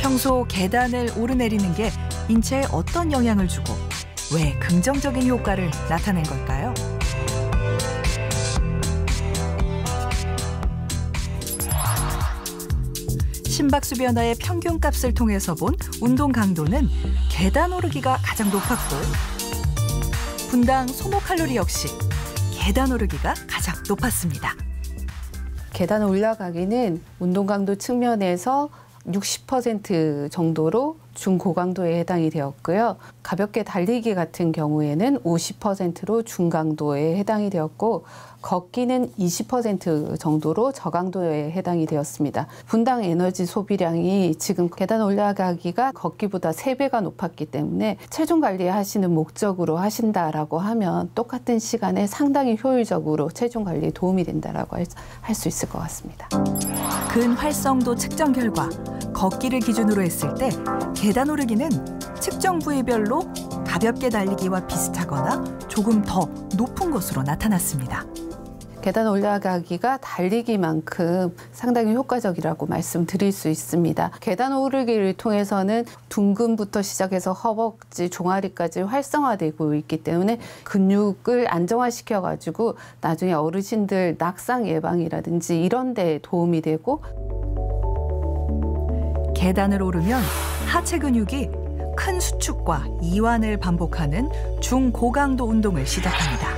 평소 계단을 오르내리는 게 인체에 어떤 영향을 주고 왜 긍정적인 효과를 나타낸 걸까요? 심박수 변화의 평균값을 통해서 본 운동 강도는 계단 오르기가 가장 높았고 분당 소모 칼로리 역시 계단 오르기가 가장 높았습니다. 계단 올라가기는 운동 강도 측면에서 60% 정도로 중고강도에 해당이 되었고요. 가볍게 달리기 같은 경우에는 50%로 중강도에 해당이 되었고 걷기는 20% 정도로 저강도에 해당이 되었습니다. 분당 에너지 소비량이 지금 계단 올라가기가 걷기보다 3배가 높았기 때문에 체중 관리하시는 목적으로 하신다라고 하면 똑같은 시간에 상당히 효율적으로 체중 관리에 도움이 된다라고 할 수 있을 것 같습니다. 근활성도 측정 결과 걷기를 기준으로 했을 때 계단 오르기는 측정 부위별로 가볍게 달리기와 비슷하거나 조금 더 높은 것으로 나타났습니다. 계단 올라가기가 달리기만큼 상당히 효과적이라고 말씀드릴 수 있습니다. 계단 오르기를 통해서는 둔근부터 시작해서 허벅지, 종아리까지 활성화되고 있기 때문에 근육을 안정화시켜가지고 나중에 어르신들 낙상 예방이라든지 이런 데 도움이 되고 계단을 오르면 하체 근육이 큰 수축과 이완을 반복하는 중고강도 운동을 시작합니다.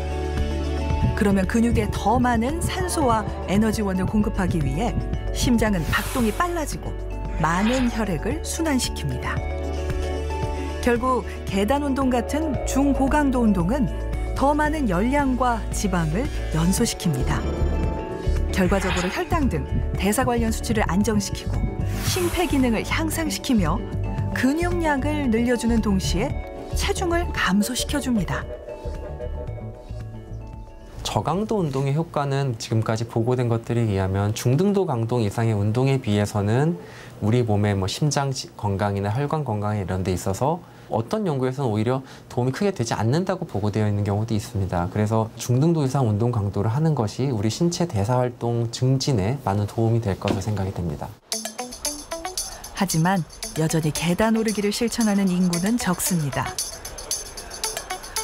그러면 근육에 더 많은 산소와 에너지원을 공급하기 위해 심장은 박동이 빨라지고 많은 혈액을 순환시킵니다. 결국 계단 운동 같은 중고강도 운동은 더 많은 열량과 지방을 연소시킵니다. 결과적으로 혈당 등 대사 관련 수치를 안정시키고 심폐기능을 향상시키며 근육량을 늘려주는 동시에 체중을 감소시켜줍니다. 저강도 운동의 효과는 지금까지 보고된 것들에 의하면 중등도 강도 이상의 운동에 비해서는 우리 몸의 심장 건강이나 혈관 건강에 이런 데 있어서 어떤 연구에서는 오히려 도움이 크게 되지 않는다고 보고되어 있는 경우도 있습니다. 그래서 중등도 이상 운동 강도를 하는 것이 우리 신체 대사활동 증진에 많은 도움이 될 것으로 생각이 됩니다. 하지만 여전히 계단 오르기를 실천하는 인구는 적습니다.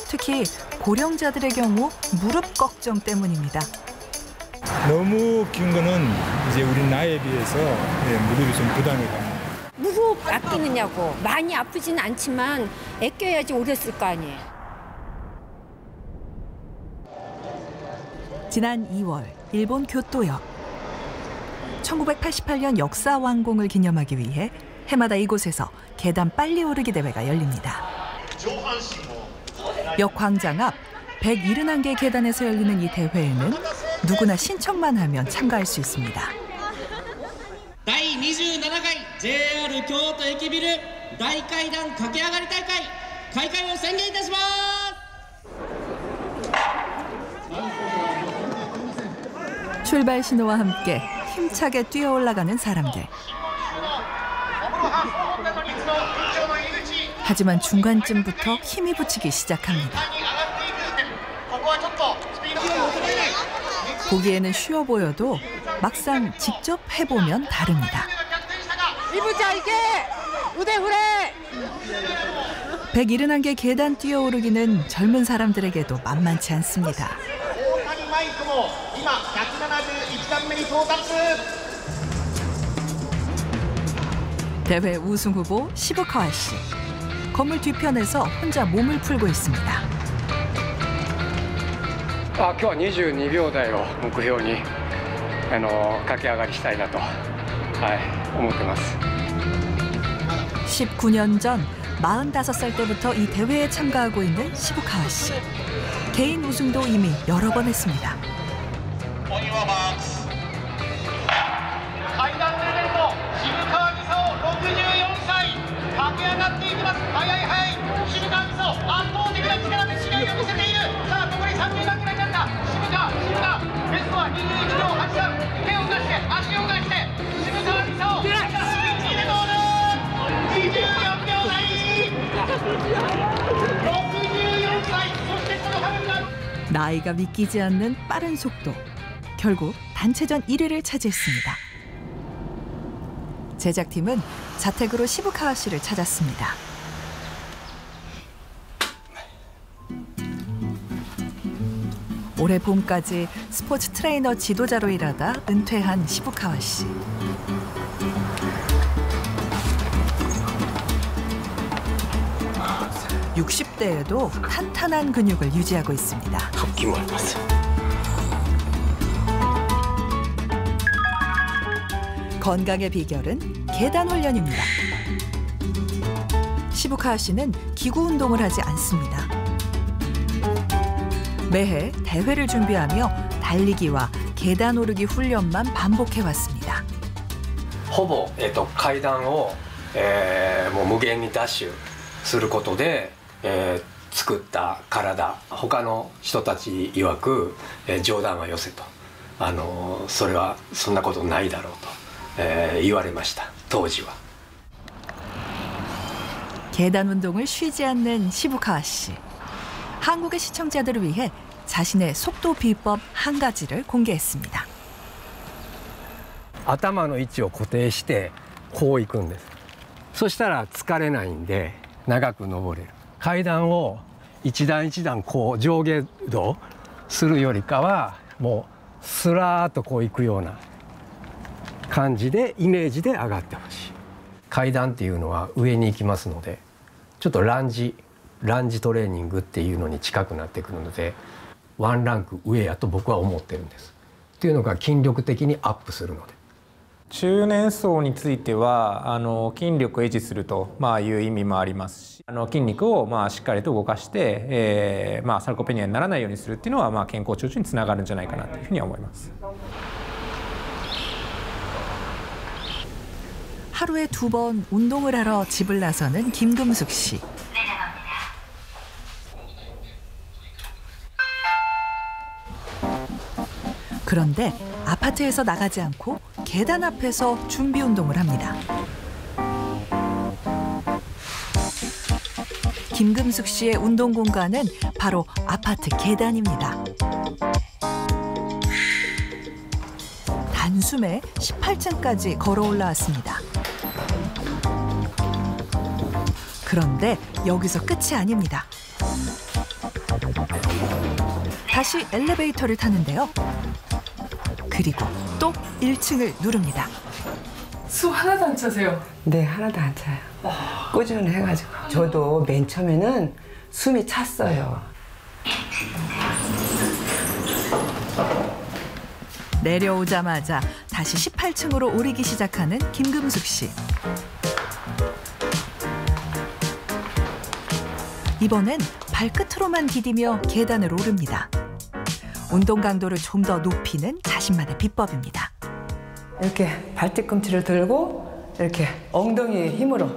특히 고령자들의 경우 무릎 걱정 때문입니다. 너무 긴 거는 이제 우리 나이에 비해서 무릎이 좀 부담이 갑니다. 무릎 아끼느냐고. 많이 아프지는 않지만 아껴야지 오래 쓸 거 아니에요. 지난 2월 일본 교토역. 1988년 역사 완공을 기념하기 위해 해마다 이곳에서 계단 빨리 오르기 대회가 열립니다. 역 광장 앞 171개 계단에서 열리는 이 대회에는 누구나 신청만 하면 참가할 수 있습니다.第27回 JR 京都駅ビル大階段駆け上がり大会開会を宣言いたします。 출발 신호와 함께 힘차게 뛰어 올라가는 사람들. 하지만 중간쯤부터 힘이 붙이기 시작합니다. 보기에는 쉬워 보여도 막상 직접 해보면 다릅니다. 이보자 이게 우대 후래. 171개 계단 뛰어오르기는 젊은 사람들에게도 만만치 않습니다. 대회 우승 후보 시부카와 씨. 건물 뒤편에서 혼자 몸을 풀고 있습니다. 今日は22秒台を目標に駆け上がりしたいなと思ってます。 19년 전 45살 때부터 이 대회에 참가하고 있는 시부카와 씨. 개인 우승도 이미 여러 번 했습니다. 나이가 믿기지 않는 빠른 속도. 결국 단체전 1위를 차지했습니다. 제작팀은 자택으로 시부카와 씨를 찾았습니다. 올해 봄까지 스포츠 트레이너 지도자로 일하다 은퇴한 시부카와 씨. 60대에도 탄탄한 근육을 유지하고 있습니다. 건강의 비결은 계단 훈련입니다. 시부카와 씨는 기구 운동을 하지 않습니다. 매해 대회를 준비하며 달리기와 계단 오르기 훈련만 반복해왔습니다. ほぼ、階段を、もう無限にダッシュすることで、作った体、他の人たち曰く、冗談はよせと、それはそんなことないだろうと、言われました、当時は。 계단 운동을 쉬지 않는 시부카와 씨. 한국의 시청자들을 위해 자신의 속도 비법 한 가지를 공개했습니다. 頭の位置を固定してこう行くんです。そしたら疲れないんで長く登れる。階段を一段一段こう上下動するよりかはもうスラーっとこう行くような感じでイメージで上がってほしい。階段っていうのは上に行きますので、ちょっとランジトレーニングっていうのに近くなってくるので、ワンランク上やと僕は思ってるんです。っていうのが筋力的にアップするので。 中年層については筋力を維持するという意味もありますし、筋肉をしっかりと動かして、サルコペニアにならないようにするっていうのは健康長寿につながるんじゃないかなというふうに思います。 하루에 2번 운동을 하러 집을 나서는 김금숙 씨. 그런데 아파트에서 나가지 않고 계단 앞에서 준비 운동을 합니다. 김금숙 씨의 운동 공간은 바로 아파트 계단입니다. 단숨에 18층까지 걸어 올라왔습니다. 그런데 여기서 끝이 아닙니다. 다시 엘리베이터를 타는데요. 그리고 또 1층을 누릅니다. 숨 하나도 안 차세요? 네, 하나도 안 차요. 꾸준히 해가지고. 저도 맨 처음에는 숨이 찼어요. 내려오자마자 다시 18층으로 오르기 시작하는 김금숙 씨. 이번엔 발끝으로만 디디며 계단을 오릅니다. 운동 강도를 좀 더 높이는 자신만의 비법입니다. 이렇게 발뒤꿈치를 들고 이렇게 엉덩이에 힘으로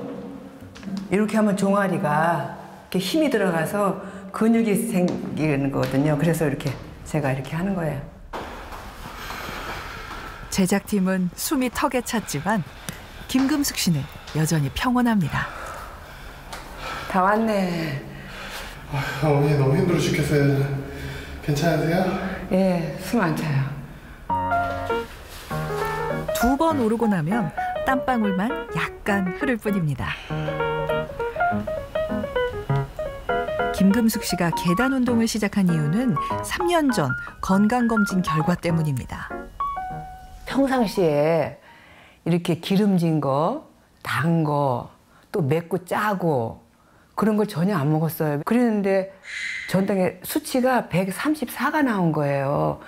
이렇게 하면 종아리가 이렇게 힘이 들어가서 근육이 생기는 거거든요. 그래서 이렇게 제가 이렇게 하는 거예요. 제작팀은 숨이 턱에 찼지만 김금숙 씨는 여전히 평온합니다. 다 왔네. 어머니 너무 힘들어 죽겠어요. 괜찮으세요? 예, 숨 안 차요. 2번 오르고 나면 땀방울만 약간 흐를 뿐입니다. 김금숙 씨가 계단 운동을 시작한 이유는 3년 전 건강검진 결과 때문입니다. 평상시에 이렇게 기름진 거, 단 거, 또 맵고 짜고 그런 걸 전혀 안 먹었어요. 그랬는데 전당에 수치가 134가 나온 거예요.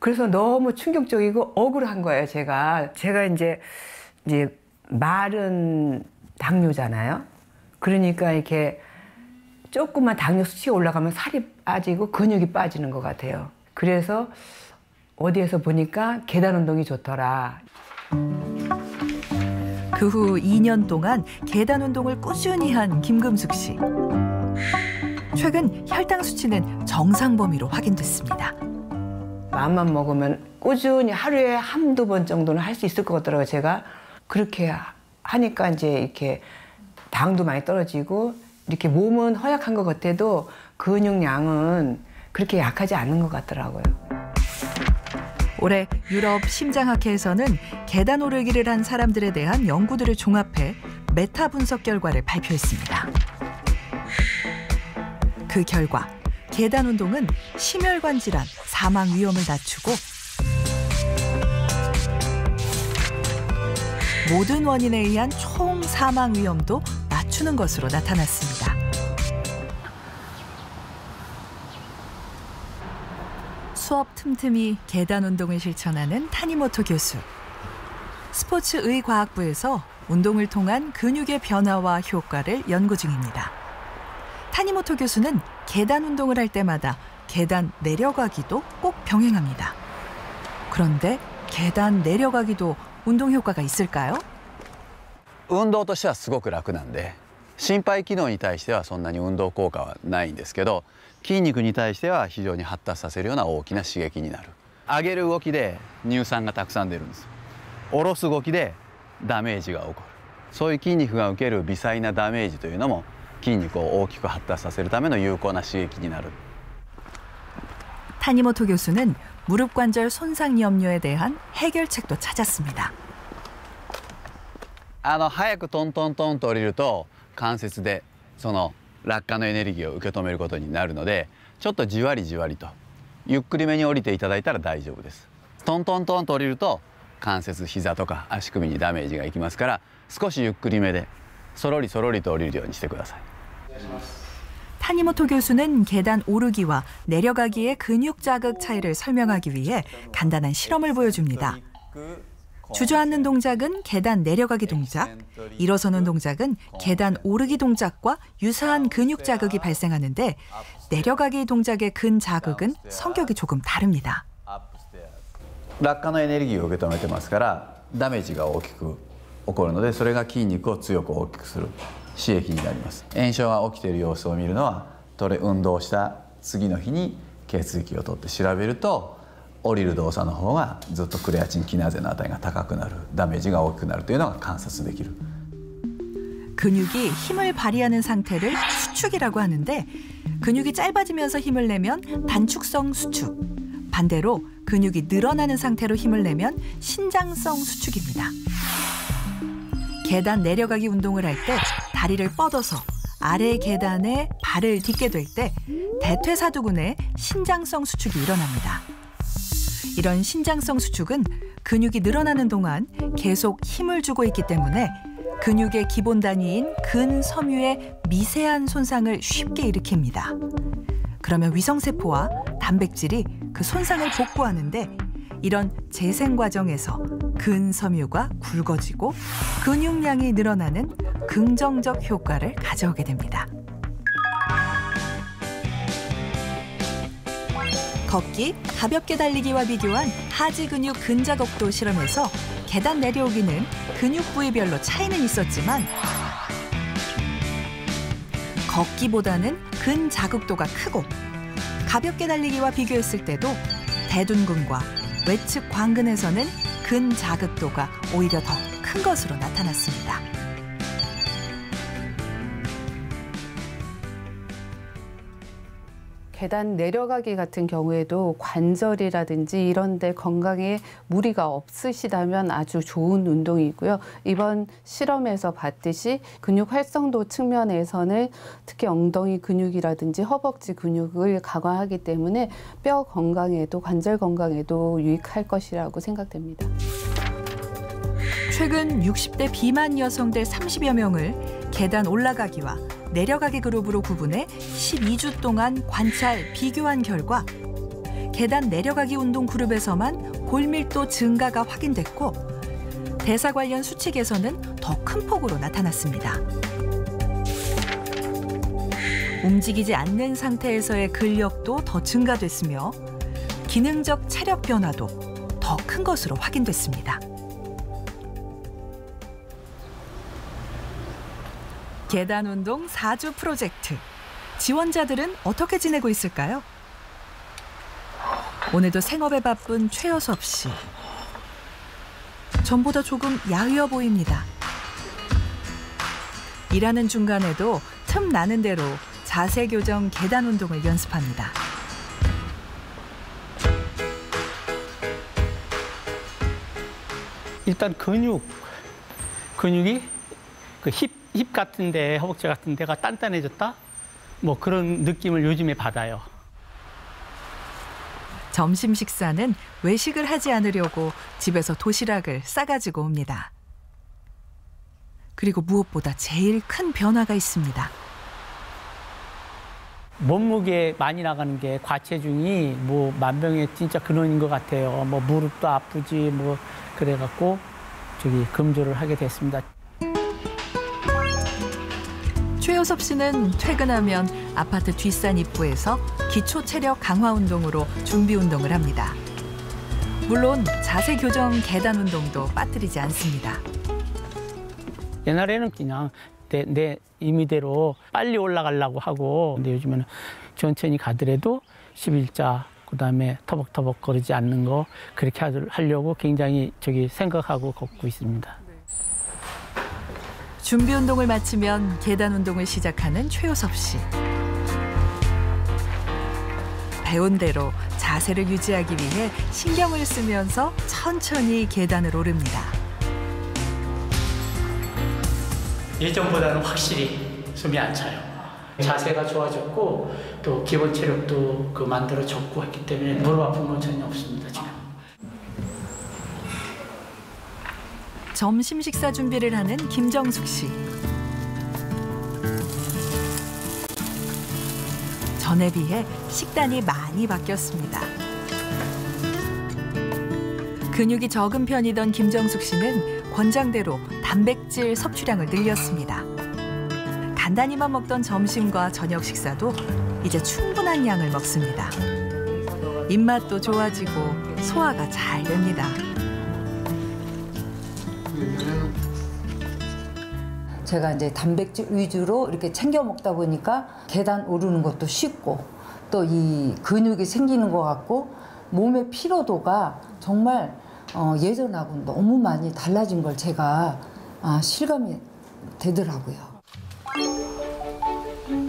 그래서 너무 충격적이고 억울한 거예요, 제가. 제가 이제 마른 당뇨잖아요. 그러니까 이렇게 조금만 당뇨 수치가 올라가면 살이 빠지고 근육이 빠지는 것 같아요. 그래서 어디에서 보니까 계단 운동이 좋더라. 그 후 2년 동안 계단 운동을 꾸준히 한 김금숙 씨. 최근 혈당 수치는 정상 범위로 확인됐습니다. 마음만 먹으면 꾸준히 하루에 한두 번 정도는 할 수 있을 것 같더라고요, 제가. 그렇게 하니까 이제 이렇게 당도 많이 떨어지고 이렇게 몸은 허약한 것 같아도 근육량은 그렇게 약하지 않은 것 같더라고요. 올해 유럽 심장학회에서는 계단 오르기를 한 사람들에 대한 연구들을 종합해 메타 분석 결과를 발표했습니다. 그 결과 계단 운동은 심혈관 질환, 사망 위험을 낮추고 모든 원인에 의한 총 사망 위험도 낮추는 것으로 나타났습니다. 수업 틈틈이 계단 운동을 실천하는 타니모토 교수. 스포츠의과학부에서 운동을 통한 근육의 변화와 효과를 연구 중입니다. 타니모토 교수는 계단 운동을 할 때마다 계단 내려가기도 꼭 병행합니다. 그런데 계단 내려가기도 운동 효과가 있을까요? 運動としてはすごく楽なんで、心肺機能に対してはそんなに運動効果はないんですけど、筋肉に対しては非常に発達させるような大きな刺激になる。上げる動きで乳酸がたくさん出るんです。下ろす動きでダメージが起こる。そういう筋肉が受ける微細なダメージというのも筋肉を大きく発達させるための有効な刺激になる。 타니모토 교수는 무릎 관절 손상 염려에 대한 해결책도 찾았습니다. 早くトントントンと降りると関節でその落下のエネルギーを受け止めることになるので、ちょっとじわりじわりとゆっくりめに降りていただいたら大丈夫です。トントントンと降りると関節、膝とか足首にダメージがいきますから、少しゆっくりめでそろりそろりと降りるようにしてください。 타니모토 교수는 계단 오르기와 내려가기의 근육 자극 차이를 설명하기 위해 간단한 실험을 보여줍니다. 주저앉는 동작은 계단 내려가기 동작, 일어서는 동작은 계단 오르기 동작과 유사한 근육 자극이 발생하는데 내려가기 동작의 근 자극은 성격이 조금 다릅니다. 落下のエネルギーを受け止めてますからダメージが大きく起こるので、それが筋肉を強く大きくする刺激になります。炎症が起きている様子を見るのは、運動した次の日に血液を取って調べると、降りる動作の方がずっとクレアチンキナーゼの値が高くなる、ダメージが大きくなるというのが観察できる。 근육이 힘을 발휘하는 상태를 수축이라고 하는데, 근육이 짧아지면서 힘을 내면 단축성 수축, 반대로 근육이 늘어나는 상태로 힘을 내면 신장성 수축입니다. 계단 내려가기 운동을 할 때 다리를 뻗어서 아래 계단에 발을 딛게 될 때 대퇴사두근의 신장성 수축이 일어납니다. 이런 신장성 수축은 근육이 늘어나는 동안 계속 힘을 주고 있기 때문에 근육의 기본 단위인 근섬유의 미세한 손상을 쉽게 일으킵니다. 그러면 위성세포와 단백질이 그 손상을 복구하는데, 이런 재생 과정에서 근섬유가 굵어지고 근육량이 늘어나는 긍정적 효과를 가져오게 됩니다. 걷기, 가볍게 달리기와 비교한 하지 근육 근자극도 실험에서 계단 내려오기는 근육 부위별로 차이는 있었지만 걷기보다는 근자극도가 크고, 가볍게 달리기와 비교했을 때도 대둔근과 외측 광근에서는 근자극도가 오히려 더 큰 것으로 나타났습니다. 계단 내려가기 같은 경우에도 관절이라든지 이런 데 건강에 무리가 없으시다면 아주 좋은 운동이고요. 이번 실험에서 봤듯이 근육 활성도 측면에서는 특히 엉덩이 근육이라든지 허벅지 근육을 강화하기 때문에 뼈 건강에도 관절 건강에도 유익할 것이라고 생각됩니다. 최근 60대 비만 여성들 30여 명을 계단 올라가기와 내려가기 그룹으로 구분해 12주 동안 관찰, 비교한 결과 계단 내려가기 운동 그룹에서만 골밀도 증가가 확인됐고, 대사 관련 수칙에서는 더 큰 폭으로 나타났습니다. 움직이지 않는 상태에서의 근력도 더 증가됐으며 기능적 체력 변화도 더 큰 것으로 확인됐습니다. 계단 운동 4주 프로젝트. 지원자들은 어떻게 지내고 있을까요? 오늘도 생업에 바쁜 최여섭 씨. 전보다 조금 야위어 보입니다. 일하는 중간에도 틈 나는 대로 자세 교정 계단 운동을 연습합니다. 일단 근육이 그 힙 같은데, 허벅지 같은 데가 단단해졌다? 뭐 그런 느낌을 요즘에 받아요. 점심 식사는 외식을 하지 않으려고 집에서 도시락을 싸가지고 옵니다. 그리고 무엇보다 제일 큰 변화가 있습니다. 몸무게 많이 나가는 게 과체중이 뭐 만병의 진짜 근원인 것 같아요. 뭐 무릎도 아프지 뭐 그래갖고 금조를 하게 됐습니다. 최효섭 씨는 퇴근하면 아파트 뒷산 입구에서 기초 체력 강화 운동으로 준비 운동을 합니다. 물론 자세 교정 계단 운동도 빠뜨리지 않습니다. 옛날에는 그냥 내 임의대로 빨리 올라가려고 하고, 근데 요즘에는 천천히 가더라도 11자, 그다음에 터벅터벅 거리지 않는 거 그렇게 하려고 굉장히 생각하고 걷고 있습니다. 준비 운동을 마치면 계단 운동을 시작하는 최효섭 씨. 배운 대로 자세를 유지하기 위해 신경을 쓰면서 천천히 계단을 오릅니다. 예전보다는 확실히 숨이 안 차요. 자세가 좋아졌고 또 기본 체력도 만들어졌고 했기 때문에 무릎 아픈 건 전혀 없습니다, 지금. 점심 식사 준비를 하는 김정숙 씨. 전에 비해 식단이 많이 바뀌었습니다. 근육이 적은 편이던 김정숙 씨는 권장대로 단백질 섭취량을 늘렸습니다. 간단히만 먹던 점심과 저녁 식사도 이제 충분한 양을 먹습니다. 입맛도 좋아지고 소화가 잘 됩니다. 제가 이제 단백질 위주로 이렇게 챙겨 먹다 보니까 계단 오르는 것도 쉽고 또 이 근육이 생기는 것 같고 몸의 피로도가 정말 예전하고 너무 많이 달라진 걸 제가 실감이 되더라고요.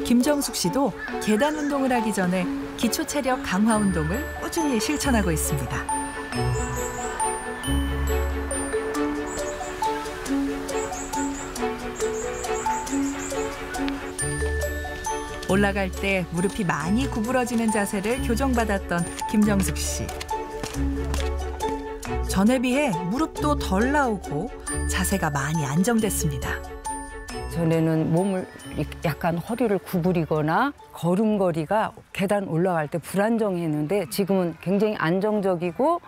김정숙 씨도 계단 운동을 하기 전에 기초 체력 강화 운동을 꾸준히 실천하고 있습니다. 올라갈 때 무릎이 많이 구부러지는 자세를 교정받았던 김정숙 씨. 전에 비해 무릎도 덜 나오고 자세가 많이 안정됐습니다. 전에는 몸을 약간 허리를 구부리거나 걸음걸이가 계단 올라갈 때 불안정했는데 지금은 굉장히 안정적이고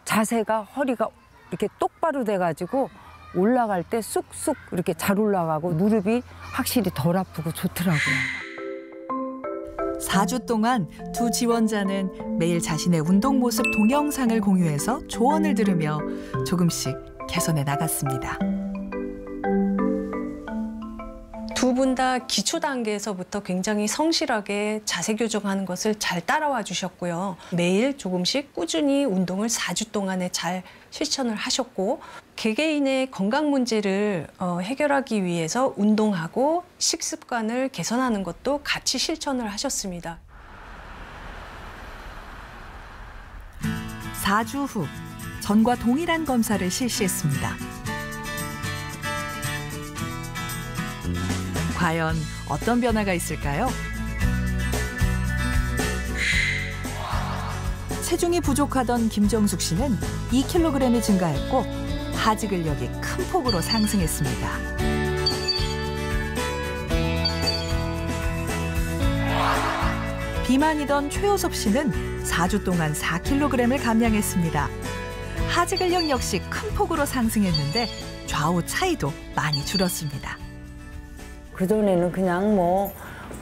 자세가 허리가 이렇게 똑바로 돼가지고 올라갈 때 쑥쑥 이렇게 잘 올라가고 무릎이 확실히 덜 아프고 좋더라고요. 4주 동안 두 지원자는 매일 자신의 운동 모습 동영상을 공유해서 조언을 들으며 조금씩 개선해 나갔습니다. 두 분 다 기초 단계에서부터 굉장히 성실하게 자세 교정하는 것을 잘 따라와 주셨고요. 매일 조금씩 꾸준히 운동을 4주 동안에 잘 실천을 하셨고 개개인의 건강 문제를 해결하기 위해서 운동하고 식습관을 개선하는 것도 같이 실천을 하셨습니다. 4주 후 전과 동일한 검사를 실시했습니다. 과연 어떤 변화가 있을까요? 체중이 부족하던 김정숙 씨는 2kg이 증가했고 하지 근력이 큰 폭으로 상승했습니다. 비만이던 최효섭 씨는 4주 동안 4kg을 감량했습니다. 하지 근력 역시 큰 폭으로 상승했는데 좌우 차이도 많이 줄었습니다. 그전에는 그냥 뭐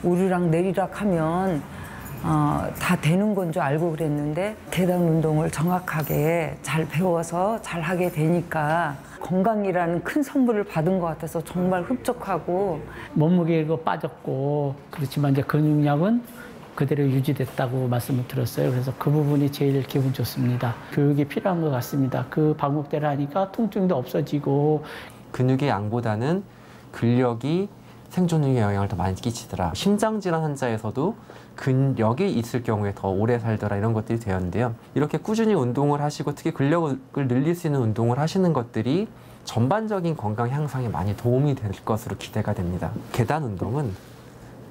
오르락 내리락 하면 다 되는 건 줄 알고 그랬는데 계단 운동을 정확하게 잘 배워서 잘 하게 되니까 건강이라는 큰 선물을 받은 것 같아서 정말 흡족하고 몸무게가 빠졌고 그렇지만 이제 근육량은 그대로 유지됐다고 말씀을 들었어요. 그래서 그 부분이 제일 기분 좋습니다. 교육이 필요한 것 같습니다. 그 방법대로 하니까 통증도 없어지고 근육의 양보다는 근력이 생존율에 영향을 더 많이 끼치더라. 심장질환 환자에서도 근력이 있을 경우에 더 오래 살더라 이런 것들이 되었는데요. 이렇게 꾸준히 운동을 하시고 특히 근력을 늘릴 수 있는 운동을 하시는 것들이 전반적인 건강 향상에 많이 도움이 될 것으로 기대가 됩니다. 계단 운동은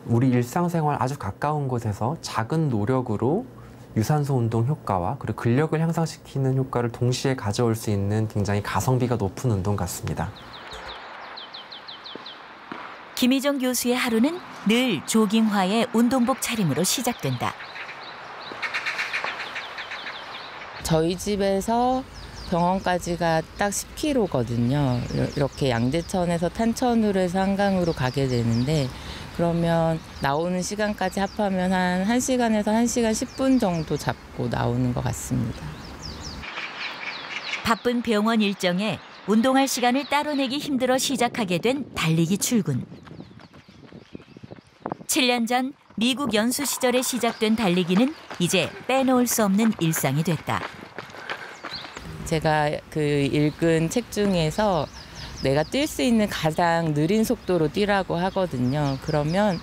우리 일상생활 아주 가까운 곳에서 작은 노력으로 유산소 운동 효과와 그리고 근력을 향상시키는 효과를 동시에 가져올 수 있는 굉장히 가성비가 높은 운동 같습니다. 김희정 교수의 하루는 늘 조깅화의 운동복 차림으로 시작된다. 저희 집에서 병원까지가 딱 10km거든요. 이렇게 양재천에서 탄천으로 해서 한강으로 가게 되는데 그러면 나오는 시간까지 합하면 한 1시간에서 1시간 10분 정도 잡고 나오는 것 같습니다. 바쁜 병원 일정에 운동할 시간을 따로 내기 힘들어 시작하게 된 달리기 출근. 7년 전 미국 연수 시절에 시작된 달리기는 이제 빼놓을 수 없는 일상이 됐다. 제가 그 읽은 책 중에서 내가 뛸 수 있는 가장 느린 속도로 뛰라고 하거든요. 그러면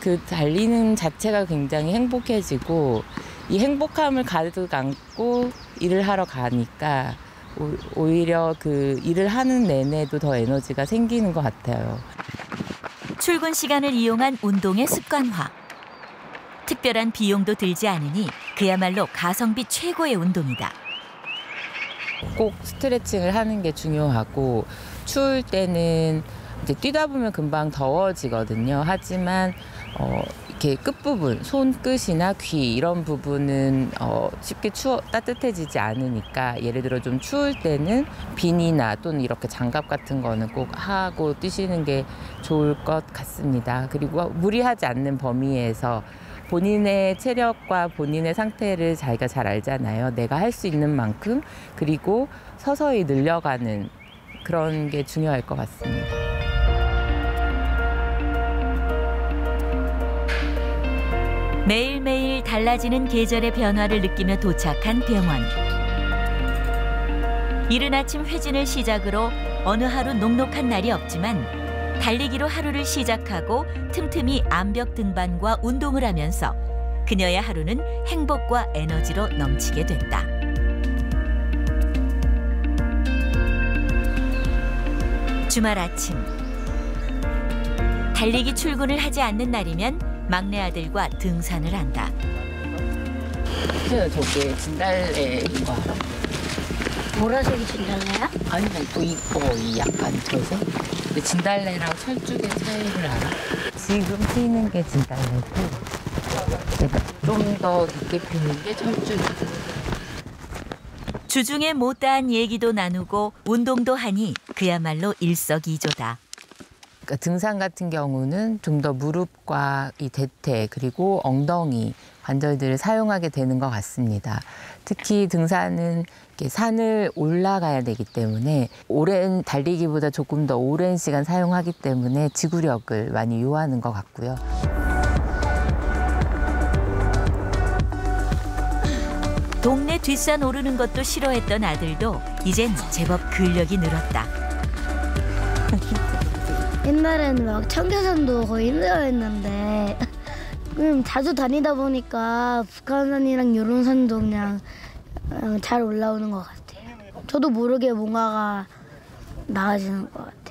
그 달리는 자체가 굉장히 행복해지고 이 행복함을 가득 안고 일을 하러 가니까 오히려 그 일을 하는 내내도 더 에너지가 생기는 것 같아요. 출근 시간을 이용한 운동의 습관화. 특별한 비용도 들지 않으니 그야말로 가성비 최고의 운동이다. 꼭 스트레칭을 하는 게 중요하고 추울 때는 이제 뛰다 보면 금방 더워지거든요. 하지만 이렇게 끝부분, 손끝이나 귀 이런 부분은 쉽게 따뜻해지지 않으니까 예를 들어 좀 추울 때는 비니나 또는 이렇게 장갑 같은 거는 꼭 하고 뛰시는 게 좋을 것 같습니다. 그리고 무리하지 않는 범위에서 본인의 체력과 본인의 상태를 자기가 잘 알잖아요. 내가 할 수 있는 만큼 그리고 서서히 늘려가는 그런 게 중요할 것 같습니다. 매일매일 달라지는 계절의 변화를 느끼며 도착한 병원. 이른 아침 회진을 시작으로 어느 하루 녹록한 날이 없지만 달리기로 하루를 시작하고 틈틈이 암벽 등반과 운동을 하면서 그녀의 하루는 행복과 에너지로 넘치게 됐다. 주말 아침. 달리기 출근을 하지 않는 날이면 막내 아들과 등산을 한다. 저게 진달래인 거 알아? 보라색이 진달래야? 아니, 또 이거 이 약간 저색? 근데 진달래랑 철쭉의 차이를 알아? 지금 피는 게 진달래고 좀 더 깊게 피는 게 철쭉이고. 주중에 못다한 얘기도 나누고 운동도 하니 그야말로 일석이조다. 그러니까 등산 같은 경우는 좀 더 무릎과 이 대퇴 그리고 엉덩이 관절들을 사용하게 되는 것 같습니다. 특히 등산은 이렇게 산을 올라가야 되기 때문에 오랜 달리기보다 조금 더 오랜 시간 사용하기 때문에 지구력을 많이 요하는 것 같고요. 동네 뒷산 오르는 것도 싫어했던 아들도 이젠 제법 근력이 늘었다. 옛날에는 막 청계산도 거의 힘들어했는데 자주 다니다 보니까 북한산이랑 이런 산도 그냥 잘 올라오는 것 같아요. 저도 모르게 뭔가가 나아지는 것 같아요.